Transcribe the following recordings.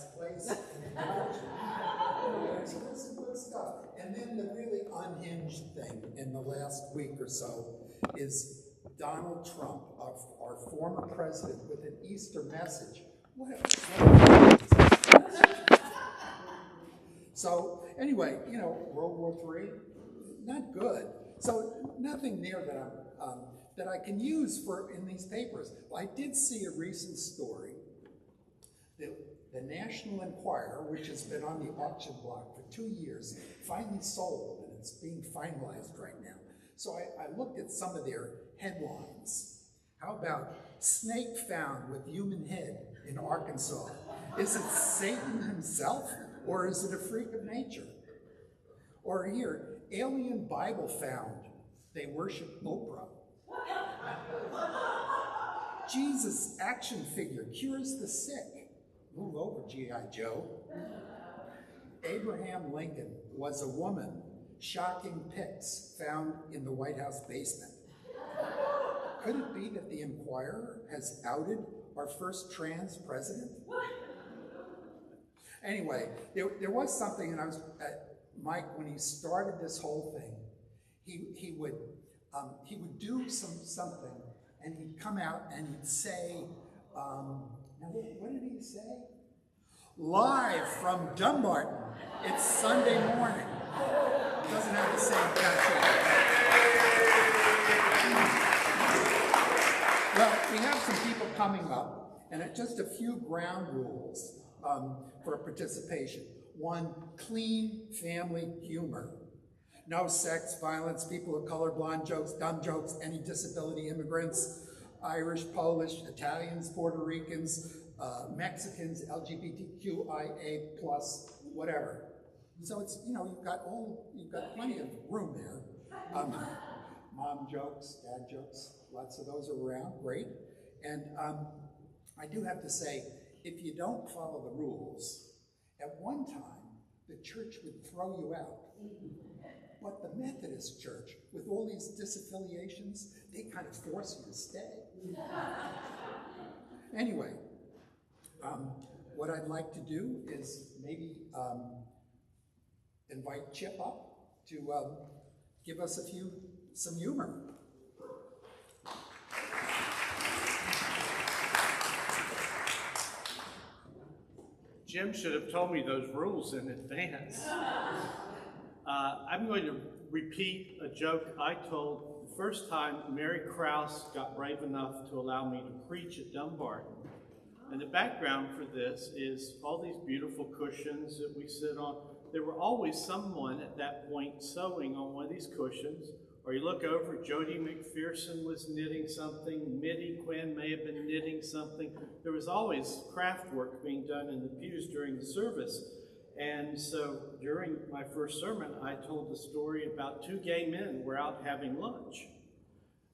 last place. So there's some good stuff. And then the really unhinged thing in the last week or so is Donald Trump, our former president, with an Easter message. So anyway, World War III, not good. So nothing there that I can use in these papers. Well, I did see a recent story that the National Enquirer, which has been on the auction block for 2 years, finally sold, and it's being finalized right now. So I looked at some of their headlines. How about snake found with human head in Arkansas? Is it Satan himself, or is it a freak of nature? Or here, alien Bible found. They worship Oprah. Jesus action figure cures the sick. Move over, G.I. Joe. Abraham Lincoln was a woman. Shocking pics found in the White House basement. Could it be that the Enquirer has outed our first trans president? Anyway, there was something, and I was Mike, when he started this whole thing, he would do something, and he'd come out and he'd say, now what did he say? Live from Dumbarton. It's Sunday morning. It doesn't have the same catch. Well, we have some people coming up, and just a few ground rules for participation. 1, clean family humor. No sex, violence, people of color, blonde jokes, dumb jokes, any disability, immigrants, Irish, Polish, Italians, Puerto Ricans, Mexicans, LGBTQIA+, whatever. So it's, you've got plenty of room there. Mom jokes, dad jokes, lots of those are around, great. And I do have to say, if you don't follow the rules, at one time, the church would throw you out. But the Methodist Church, with all these disaffiliations, they kind of force you to stay. Anyway, what I'd like to do is maybe invite Chip up to give us some humor. Jim should have told me those rules in advance. I'm going to repeat a joke I told the first time Mary Krause got brave enough to allow me to preach at Dumbarton. And the background for this is all these beautiful cushions that we sit on. There were always someone at that point sewing on one of these cushions. Or you look over, Jody McPherson was knitting something, Mitty Quinn may have been knitting something. There was always craft work being done in the pews during the service. And so during my first sermon, I told the story about 2 gay men were out having lunch.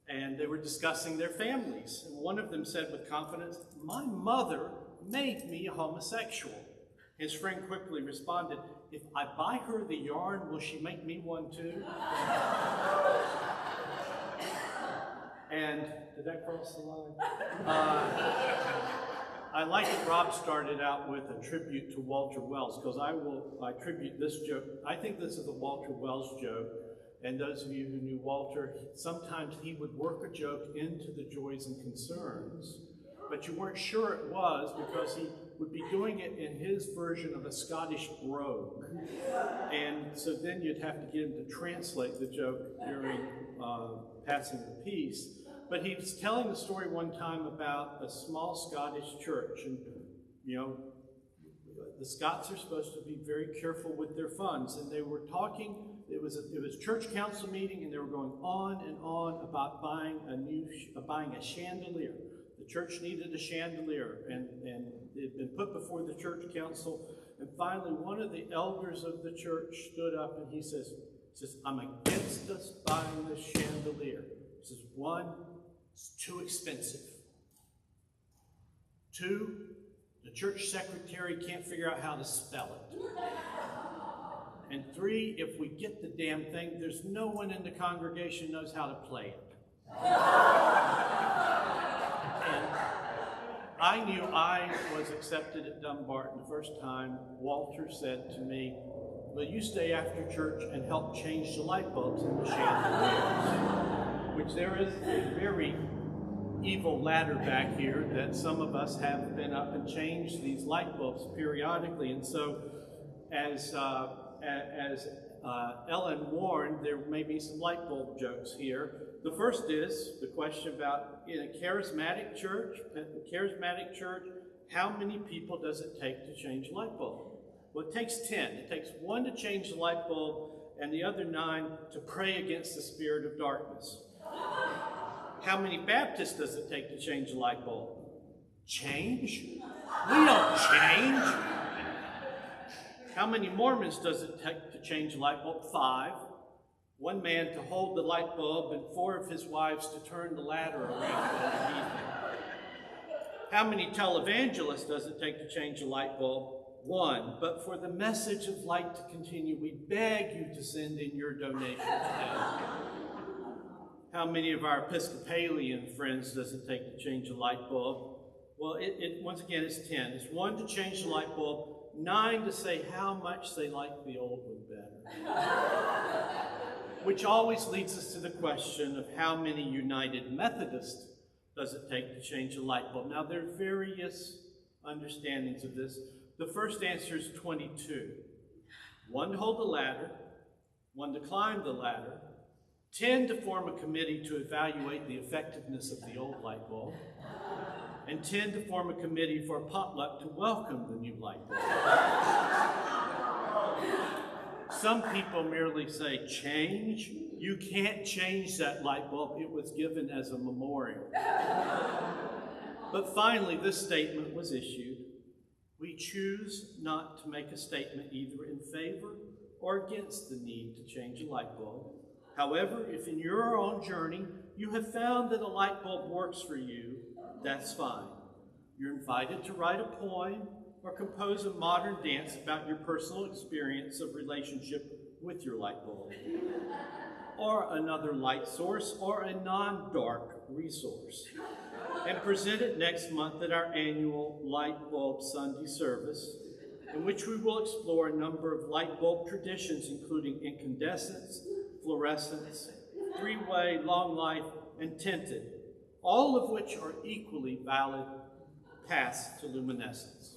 And they were discussing their families. And one of them said with confidence, "My mother made me a homosexual." His friend quickly responded, "If I buy her the yarn, will she make me one too?" And did that cross the line? I like that Rob started out with a tribute to Walter Wells, because I tribute this joke. I think this is a Walter Wells joke. And those of you who knew Walter, sometimes he would work a joke into the joys and concerns, but you weren't sure it was because he would be doing it in his version of a Scottish brogue. And so then you'd have to get him to translate the joke during passing the piece. But he was telling the story one time about a small Scottish church. And, the Scots are supposed to be very careful with their funds. And they were talking, it was church council meeting, and they were going on and on about buying a chandelier. The church needed a chandelier, and it had been put before the church council. And finally, one of the elders of the church stood up and he says, "I'm against us buying this chandelier." He says, 1, it's too expensive. 2, the church secretary can't figure out how to spell it. And 3, if we get the damn thing, there's no one in the congregation knows how to play it. I knew I was accepted at Dumbarton the first time Walter said to me, "Will you stay after church and help change the light bulbs in the chandeliers?" Which there is a very evil ladder back here that some of us have been up and changed these light bulbs periodically. And so as Ellen warned, there may be some light bulb jokes here. The first is the question about, in a charismatic church, how many people does it take to change a light bulb? Well, it takes 10. It takes 1 to change the light bulb and the other 9 to pray against the spirit of darkness. How many Baptists does it take to change a light bulb? Change? We don't change. How many Mormons does it take to change a light bulb? 5. 1 man to hold the light bulb and 4 of his wives to turn the ladder around underneath it. How many televangelists does it take to change a light bulb? 1. But for the message of light to continue, we beg you to send in your donation today. How many of our Episcopalian friends does it take to change a light bulb? Well, once again, it's 10. It's 1 to change the light bulb, 9 to say how much they like the old one better. Which always leads us to the question of how many United Methodists does it take to change a light bulb? Now, there are various understandings of this. The first answer is 22. 1 to hold the ladder, 1 to climb the ladder, 10 to form a committee to evaluate the effectiveness of the old light bulb, and 10 to form a committee for a potluck to welcome the new light bulb. Some people merely say, change? You can't change that light bulb. It was given as a memorial. But finally, this statement was issued. We choose not to make a statement either in favor or against the need to change a light bulb. However, if in your own journey you have found that a light bulb works for you, that's fine. You're invited to write a poem or compose a modern dance about your personal experience of relationship with your light bulb, or another light source, or a non-dark resource, and present it next month at our annual Light Bulb Sunday service, in which we will explore a number of light bulb traditions, including incandescence, fluorescence, 3-way, long life, and tinted, all of which are equally valid paths to luminescence.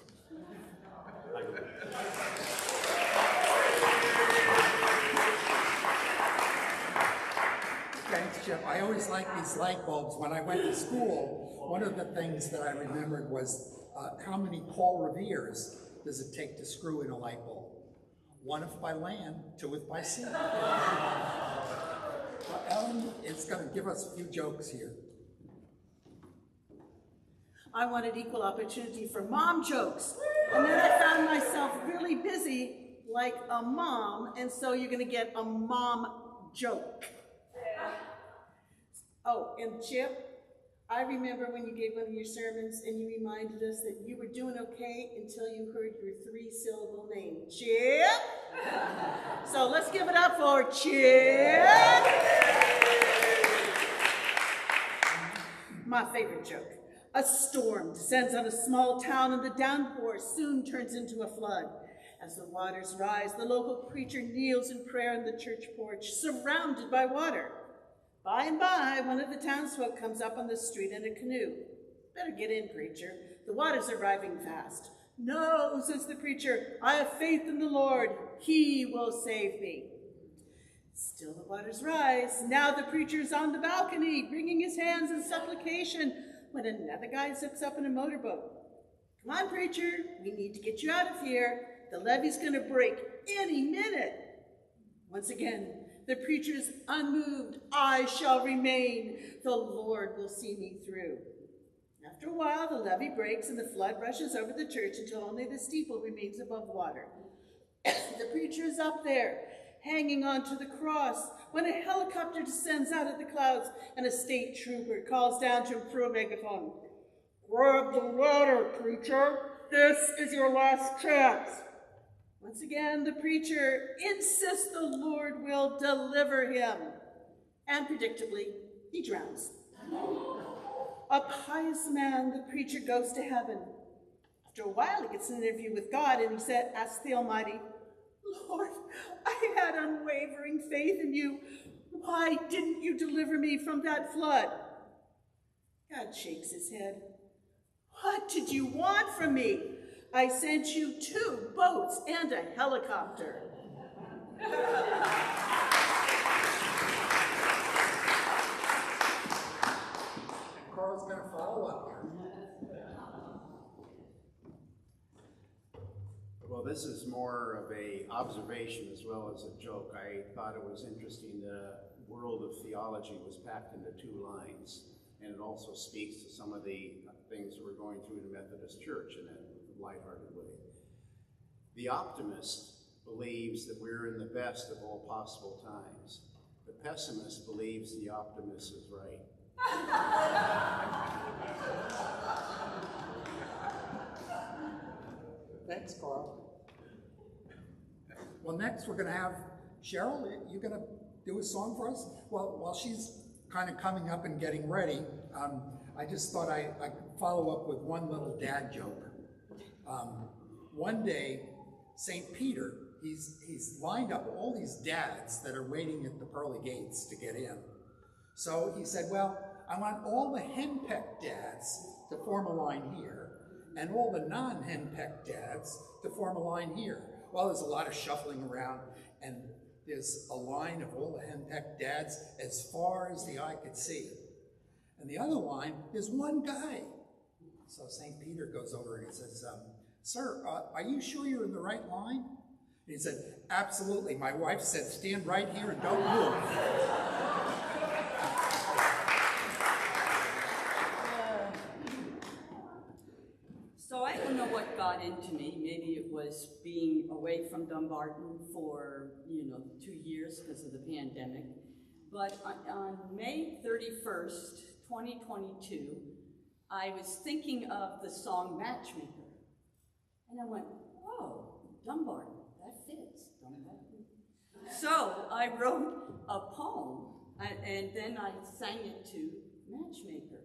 Thanks, Jeff. I always liked these light bulbs. When I went to school, one of the things that I remembered was how many Paul Reveres does it take to screw in a light bulb? 1 if by land, 2 if by sea. Well, Ellen is going to give us a few jokes here. I wanted equal opportunity for mom jokes. And then I found myself really busy like a mom, and so you're going to get a mom joke. Oh, and Chip, I remember when you gave one of your sermons and you reminded us that you were doing okay until you heard your 3-syllable name, Chip. So let's give it up for Chip. My favorite joke. A storm descends on a small town and the downpour soon turns into a flood. As the waters rise, the local preacher kneels in prayer on the church porch, surrounded by water. By and by, one of the townsfolk comes up on the street in a canoe. Better get in, preacher. The water's arriving fast. No, says the preacher, I have faith in the Lord. He will save me. Still the waters rise. Now the preacher's on the balcony, wringing his hands in supplication, when another guy zips up in a motorboat. Come on, preacher, we need to get you out of here. The levee's going to break any minute. Once again, the preacher is unmoved. I shall remain. The Lord will see me through. After a while, the levee breaks and the flood rushes over the church until only the steeple remains above water. The preacher is up there, hanging onto the cross, when a helicopter descends out of the clouds and a state trooper calls down to him through a megaphone. Grab the ladder, preacher. This is your last chance. Once again, the preacher insists the Lord will deliver him. And predictably, he drowns. A pious man, the preacher goes to heaven. After a while, he gets an interview with God, and he asks the Almighty, Lord, I had unwavering faith in you. Why didn't you deliver me from that flood? God shakes his head. What did you want from me? I sent you 2 boats and a helicopter. Carl's going to follow up here. Well, this is more of a observation as well as a joke. I thought it was interesting the world of theology was packed into 2 lines, and it also speaks to some of the things that we're going through in the Methodist Church in a lighthearted way. The optimist believes that we're in the best of all possible times. The pessimist believes the optimist is right. Thanks, Carl. Well, next we're going to have Cheryl. You going to do a song for us? Well, while she's kind of coming up and getting ready, I just thought I'd follow up with one little dad joke. One day, St. Peter, he's lined up all these dads that are waiting at the pearly gates to get in. So he said, well, I want all the henpecked dads to form a line here, and all the non-henpecked dads to form a line here. Well, there's a lot of shuffling around, and there's a line of all the henpecked dads as far as the eye could see. And the other line is one guy. So St. Peter goes over and he says, sir, are you sure you're in the right line? And he said, absolutely. My wife said, stand right here and don't move. So I don't know what got into me. Maybe it was being away from Dumbarton for, 2 years because of the pandemic. But on May 31st, 2022, I was thinking of the song Matchmaker. And I went, oh, Dumbarton, that fits, Dumbarton. So I wrote a poem, and then I sang it to Matchmaker.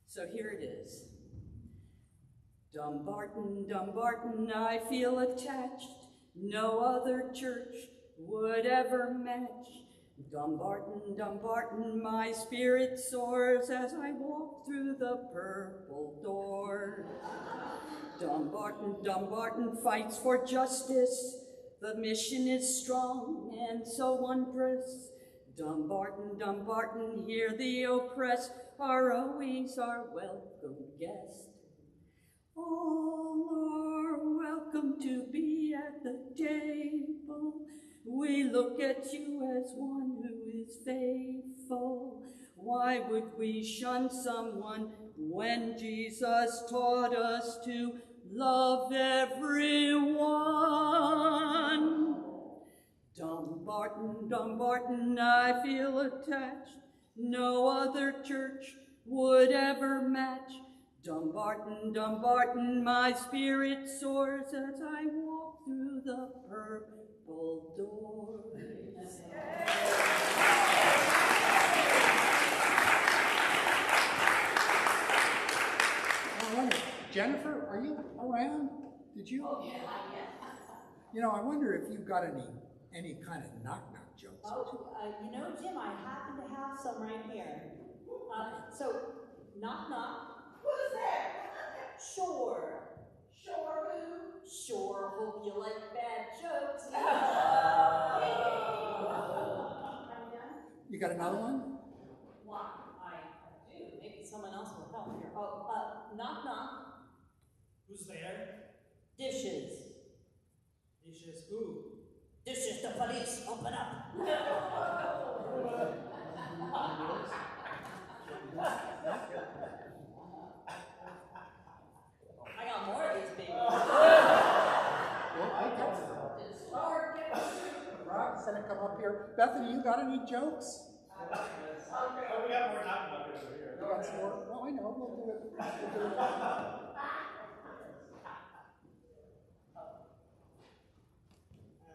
So here it is. Dumbarton, Dumbarton, I feel attached. No other church would ever match. Dumbarton, Dumbarton, my spirit soars as I walk through the purple door. Dumbarton, Dumbarton fights for justice. The mission is strong and so wondrous. Dumbarton, Dumbarton, here the oppressed are always our welcome guest. All are welcome to be at the table. We look at you as one who is faithful. Why would we shun someone when Jesus taught us to love everyone? Dumbarton, Dumbarton, I feel attached. No other church would ever match. Dumbarton, Dumbarton, my spirit soars as I walk through the purple doors. All right. Jennifer, are you around? Did you? Oh, yeah. I wonder if you've got any kind of knock-knock jokes. Oh, Jim, I happen to have some right here. So, knock, knock. Who's there? Sure. Sure who? Sure, hope you like bad jokes. You got another one? Why, I do. Maybe someone else will help here. Oh, knock, knock. Who's there? Dishes. Dishes who? Dishes, the police. Open up. I got more of these babies. Well, I got some. Rob's gonna come up here. Bethany, you got any jokes? Oh, we got more knock-knock over here. You got some more? Well, I know. We'll do it.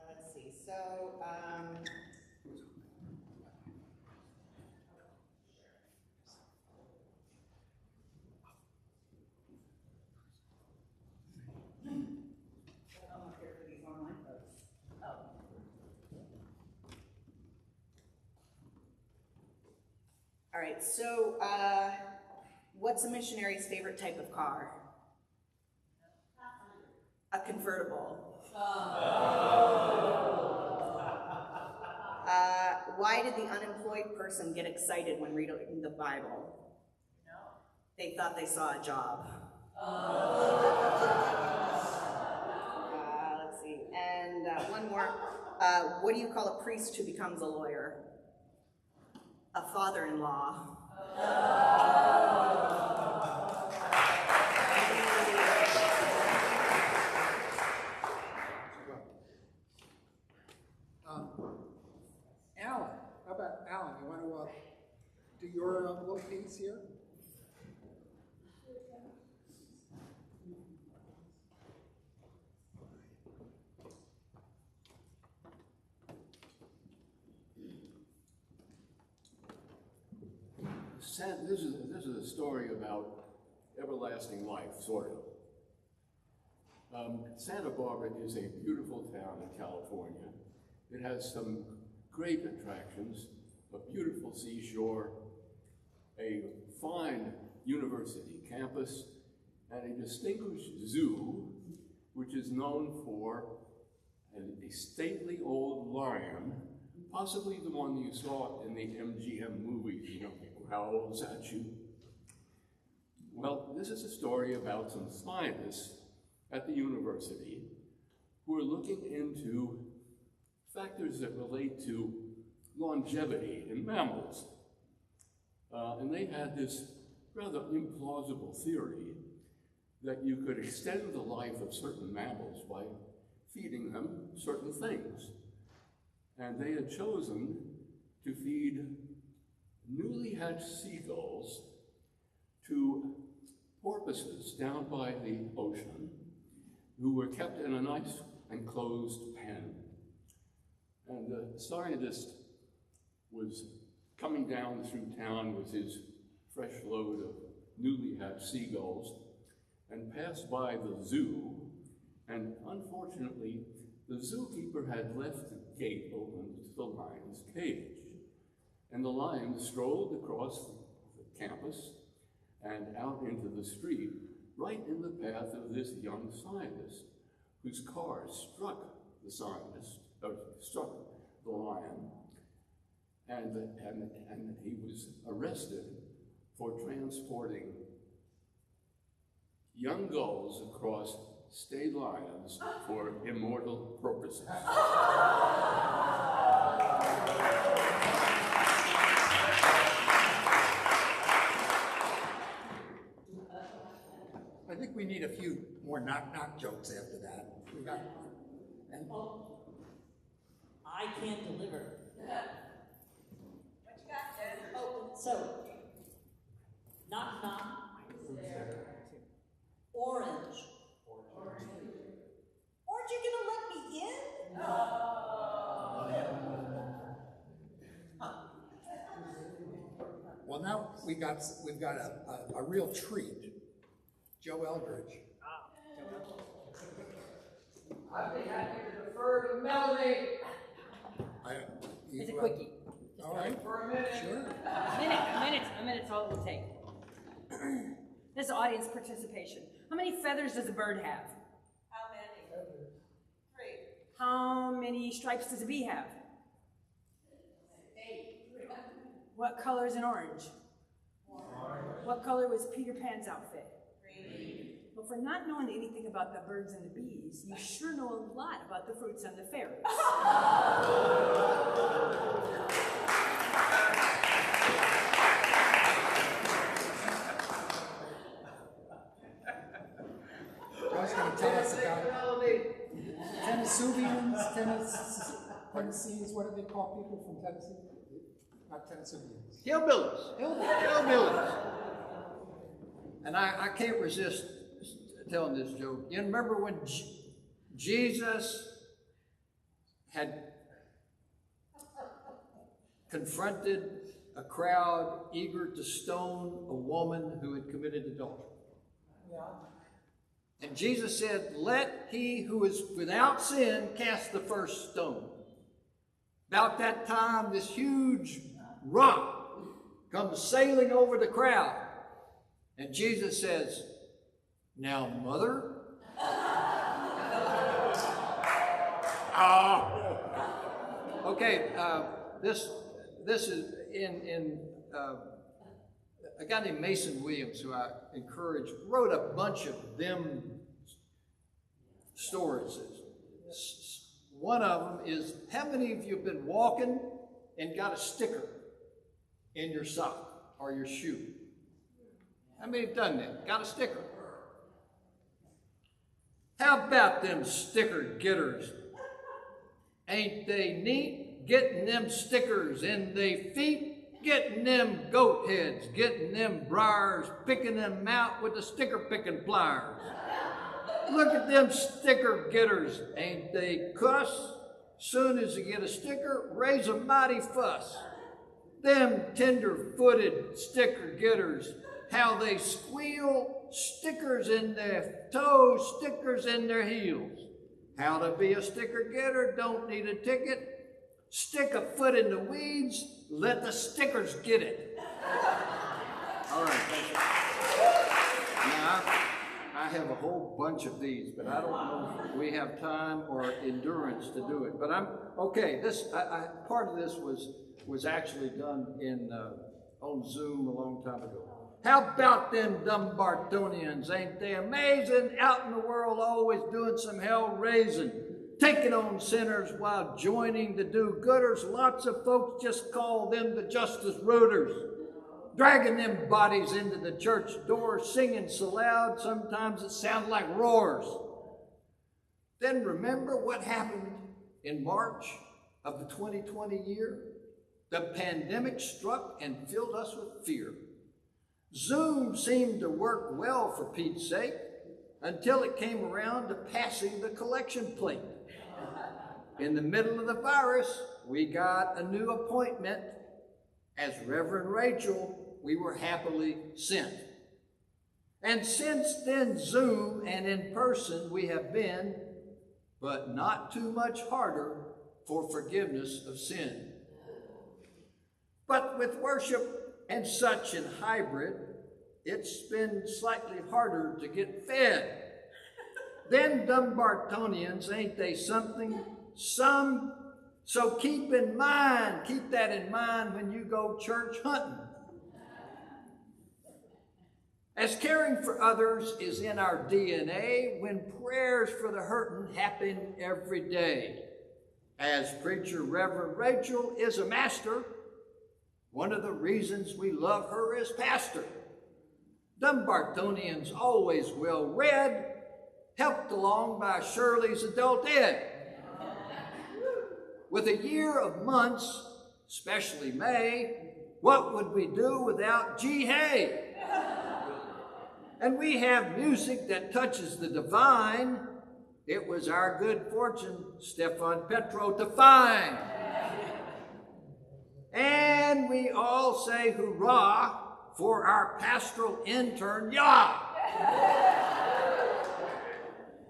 Let's see. So, All right, so what's a missionary's favorite type of car? A convertible. Why did the unemployed person get excited when reading the Bible? They thought they saw a job. Let's see, and one more. What do you call a priest who becomes a lawyer? A father-in-law. Alan, how about Alan? You want to do your little piece here? This is a story about everlasting life, sort of. Santa Barbara is a beautiful town in California. It has some great attractions, a beautiful seashore, a fine university campus, and a distinguished zoo, which is known for a stately old lion, possibly the one you saw in the MGM movies, you know, growls at you. Well, this is a story about some scientists at the university who are looking into factors that relate to longevity in mammals. And they had this rather implausible theory that you could extend the life of certain mammals by feeding them certain things. And they had chosen to feed newly hatched seagulls to porpoises down by the ocean who were kept in a nice enclosed pen. And the scientist was coming down through town with his fresh load of newly hatched seagulls and passed by the zoo, and unfortunately, the zookeeper had left the gate open to the lion's cage. And the lion strolled across the campus and out into the street, right in the path of this young scientist, whose car struck the scientist, struck the lion, and he was arrested for transporting young gulls across state lines for immortal purposes. I think we need a few more knock-knock jokes after that. We got one. And I can't deliver. What you got, Jen? Oh, so, knock knock. Orange. Aren't you gonna let me in? well, now we've got a real treat. Joe Eldridge. I'd be happy to defer to Melanie. It's a quickie. All right. For a minute. Sure. A minute's all it will take. This is audience participation. How many feathers does a bird have? How many? 3. How many stripes does a bee have? 8. What color is an orange? What color was Peter Pan's outfit? Green. Well, for not knowing anything about the birds and the bees, you sure know a lot about the fruits and the fairies. Joe's going to tell us about Tennesseans, Tennessees, what do they call people from Tennessee? Not Tennesseans. Hillbillies. Hillbillies. And I can't resist telling this joke. You remember when Jesus had confronted a crowd eager to stone a woman who had committed adultery? Yeah. And Jesus said, "Let he who is without sin cast the first stone." About that time, this huge rock comes sailing over the crowd. And Jesus says, "Now, mother." Okay, this is in a guy named Mason Williams, who I encourage, wrote a bunch of them stories. One of them is, how many of you have been walking and got a sticker in your sock or your shoe? How many have done that? Got a sticker? How about them sticker getters? Ain't they neat? Getting them stickers in they feet, getting them goat heads, getting them briars, picking them out with the sticker picking pliers. Look at them sticker getters, ain't they cuss? Soon as you get a sticker, raise a mighty fuss. Them tender-footed sticker getters, how they squeal, stickers in their toes, stickers in their heels. How to be a sticker getter, don't need a ticket. Stick a foot in the weeds, let the stickers get it. All right, thank you. Now, I have a whole bunch of these, but I don't know if we have time or endurance to do it. But I'm okay. Part of this was actually done on Zoom a long time ago. How about them Dumbartonians? Ain't they amazing? Out in the world, always doing some hell raising, taking on sinners while joining the do-gooders. Lots of folks just call them the justice rooters. Dragging them bodies into the church door, singing so loud, sometimes it sounds like roars. Then remember what happened in March of the 2020 year? The pandemic struck and filled us with fear. Zoom seemed to work well for Pete's sake until it came around to passing the collection plate. In the middle of the virus, we got a new appointment. As Reverend Rachel, we were happily sent. And since then, Zoom and in person we have been, but not too much harder for forgiveness of sin. But with worship and such in hybrid, it's been slightly harder to get fed. Them Dumbartonians, ain't they something? So keep that in mind when you go church hunting. As caring for others is in our DNA, when prayers for the hurting happen every day. As preacher Reverend Rachel is a master, one of the reasons we love her as pastor. Dumbartonians always well read, helped along by Shirley's adult ed. With a year of months, especially May, what would we do without G. Hay? And we have music that touches the divine. It was our good fortune, Stefan Petro, to find. And we all say hurrah for our pastoral intern, Yah.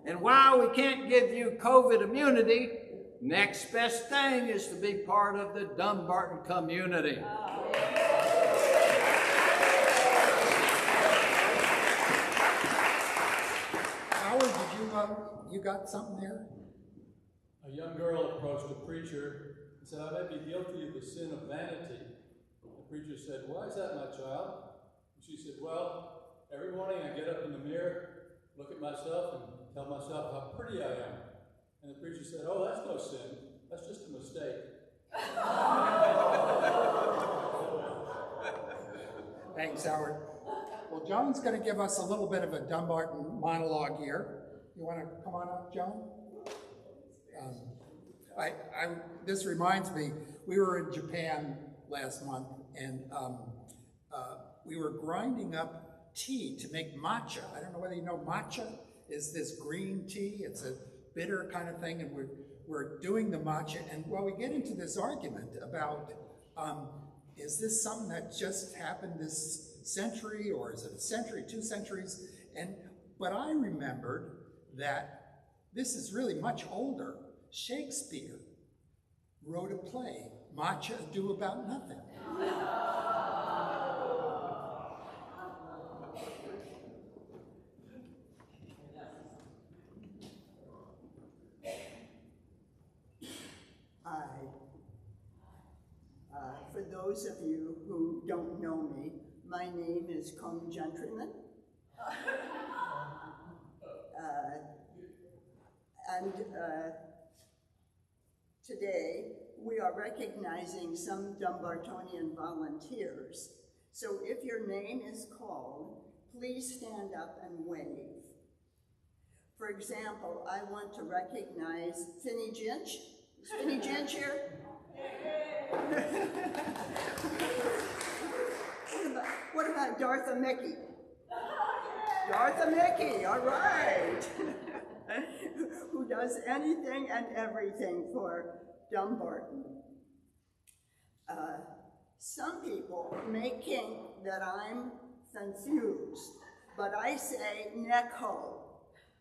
And while we can't give you COVID immunity, next best thing is to be part of the Dumbarton community. Howard, you got something there? A young girl approached the preacher and said, "I may be guilty of the sin of vanity." The preacher said, "Why is that, my child?" And she said, "Well, every morning I get up in the mirror, look at myself, and tell myself how pretty I am." And the preacher said, "Oh, that's no sin. That's just a mistake." Thanks, Howard. Well, Joan's going to give us a little bit of a Dumbarton monologue here. You want to come on up, Joan? This reminds me, we were in Japan last month, and we were grinding up tea to make matcha. I don't know whether you know matcha is this green tea. It's a bitter kind of thing, and we're doing the matcha, and we get into this argument about is this something that just happened this century, or is it a century, 2 centuries? But I remembered that this is really much older. Shakespeare wrote a play, Matcha Ado About Nothing. those of you who don't know me, my name is Combe Gentryman. Today, we are recognizing some Dumbartonian volunteers. So if your name is called, please stand up and wave. For example, I want to recognize Finny Ginch. Is Finny Ginch here? What about Dartha Mickey? Dartha Mickey, all right. Who does anything and everything for Dumbarton. Some people may think that I'm confused, but I say neck-ho.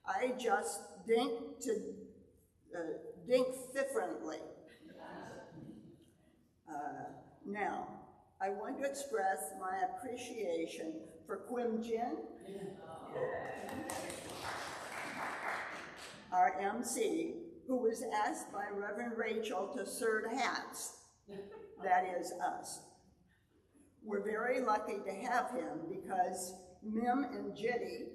I just dink differently. Now, I want to express my appreciation for Quim Jin, our MC, who was asked by Reverend Rachel to serve hats. That is us. We're very lucky to have him because Mim and Jitty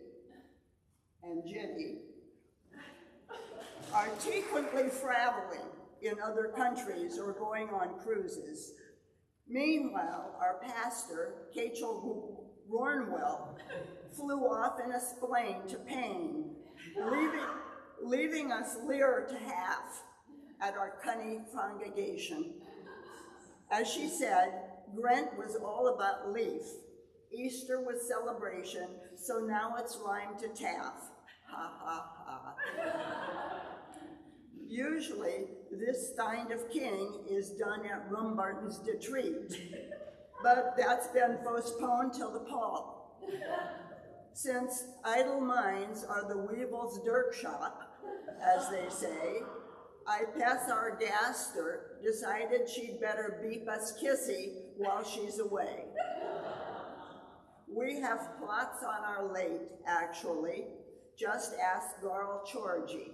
are frequently traveling in other countries or going on cruises. Meanwhile, our pastor, Kachel Rornwell, flew off in a plane to Paine, leaving us leer to half at our Cunny congregation. As she said, Grant was all about leaf. Easter was celebration, so now it's rhymed to taff. Ha, ha, ha. Usually, this kind of king is done at Dumbarton's Detreat, but that's been postponed till the fall. Since idle minds are the weevil's dirt shop, as they say, I pass our gaster decided she'd better beep us kissy while she's away. We have plots on our late, actually. Just ask Garl Chorgy.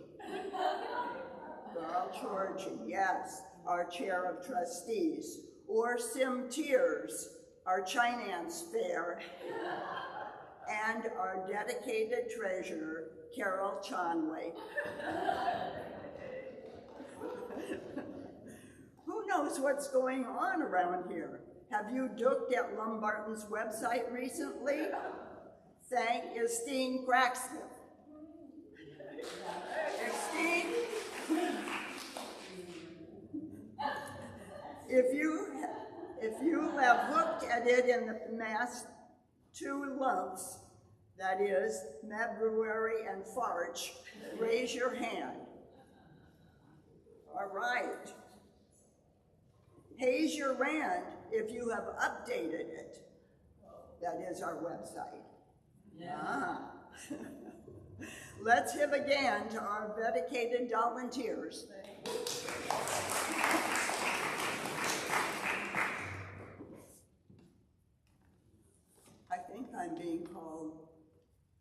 Garl Chorgy, yes, our chair of trustees. Or Sim Tears, our Chinance fair. And our dedicated treasurer, Carol Conway. Who knows what's going on around here? Have you looked at Dumbarton's website recently? Thank Estine Cracksmith. Estine, if you have looked at it in the past 2 months, that is, February and March, raise your hand. All right. Raise your hand if you have updated it. That is our website. Yeah. Ah. Let's give again to our dedicated volunteers. I think I'm being called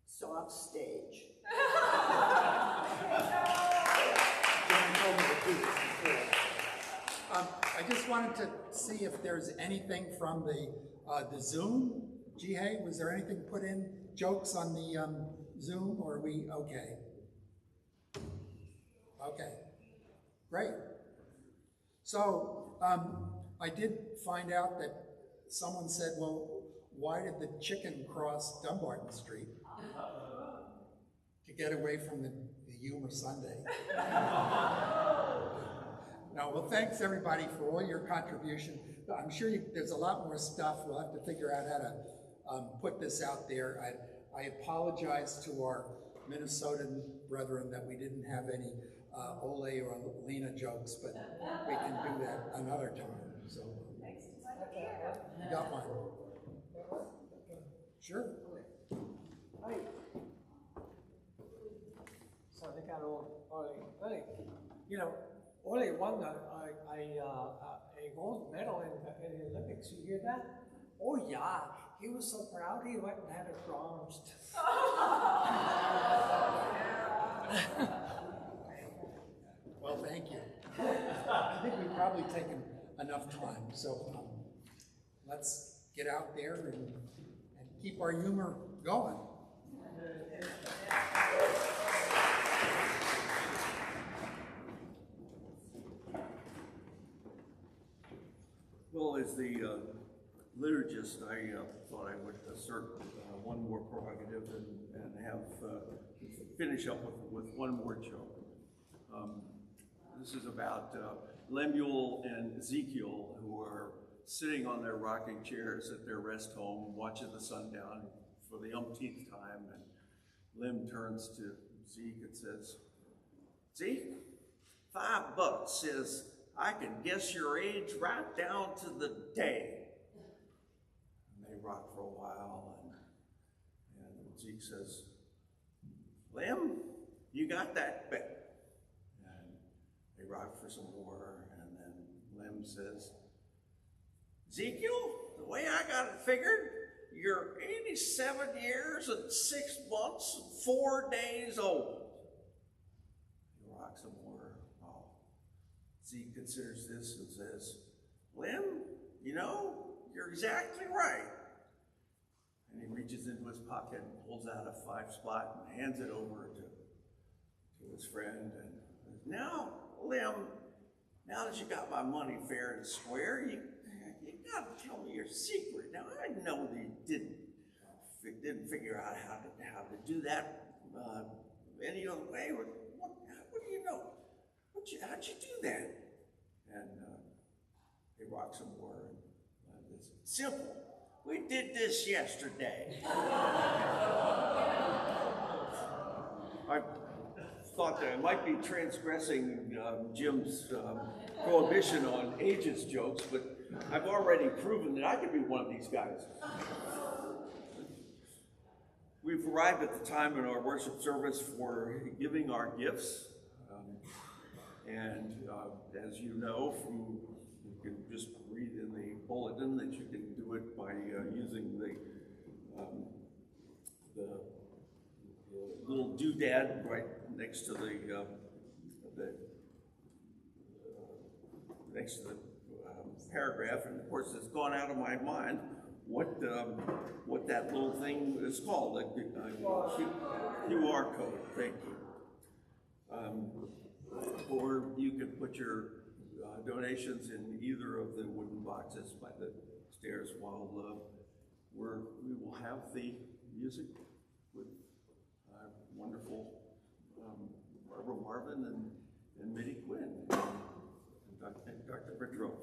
soft stage. I just wanted to see if there's anything from the Zoom. Jihei, was there anything put in, jokes on the Zoom, or are we okay? Okay, great. So I did find out that someone said, well, why did the chicken cross Dumbarton Street? To get away from the humor Sunday. No, well, thanks everybody for all your contribution. I'm sure there's a lot more stuff. We'll have to figure out how to put this out there. I apologize to our Minnesotan brethren that we didn't have any Ole or Lena jokes, but we can do that another time. So, you got one? Sure. Hi. So they got Ole. Hey, you know, Ole won a gold medal in the Olympics. You hear that? Oh yeah, he was so proud he went and had it bronzed. Well, thank you. I think we've probably taken enough time. So let's get out there and keep our humor going. Well, as the liturgist, I thought I would assert one more prerogative and have finish up with one more joke. This is about Lemuel and Ezekiel, who are sitting on their rocking chairs at their rest home, watching the sun down for the umpteenth time, and Lem turns to Zeke and says, "Zeke, $5 says I can guess your age right down to the day." And they rock for a while, and Zeke says, "Lem, you got that bet." And they rock for some more, and then Lem says, "Ezekiel, the way I got it figured, you're 87 years and 6 months and 4 days old." He rocks some more. Oh. Zeke considers this and says, "Lem, you know, you're exactly right." And he reaches into his pocket and pulls out a 5 spot and hands it over to his friend. And "Now, Lem, now that you got my money fair and square, you gotta tell me your secret. Now, I know that you didn't figure out how to do that any other way. What do you know? How'd you do that?" And they rock some more. And it's simple. "We did this yesterday." I thought that I might be transgressing Jim's prohibition on ageist jokes, but I've already proven that I could be one of these guys. We've arrived at the time in our worship service for giving our gifts. As you know, you can just read in the bulletin that you can do it by using the little doodad right next to the paragraph. And of course, it's gone out of my mind what that little thing is called, the QR code. Thank you. Or you can put your donations in either of the wooden boxes by the stairs while we will have the music with wonderful Barbara Marvin and Mitty Quinn and Dr. Bridgerow.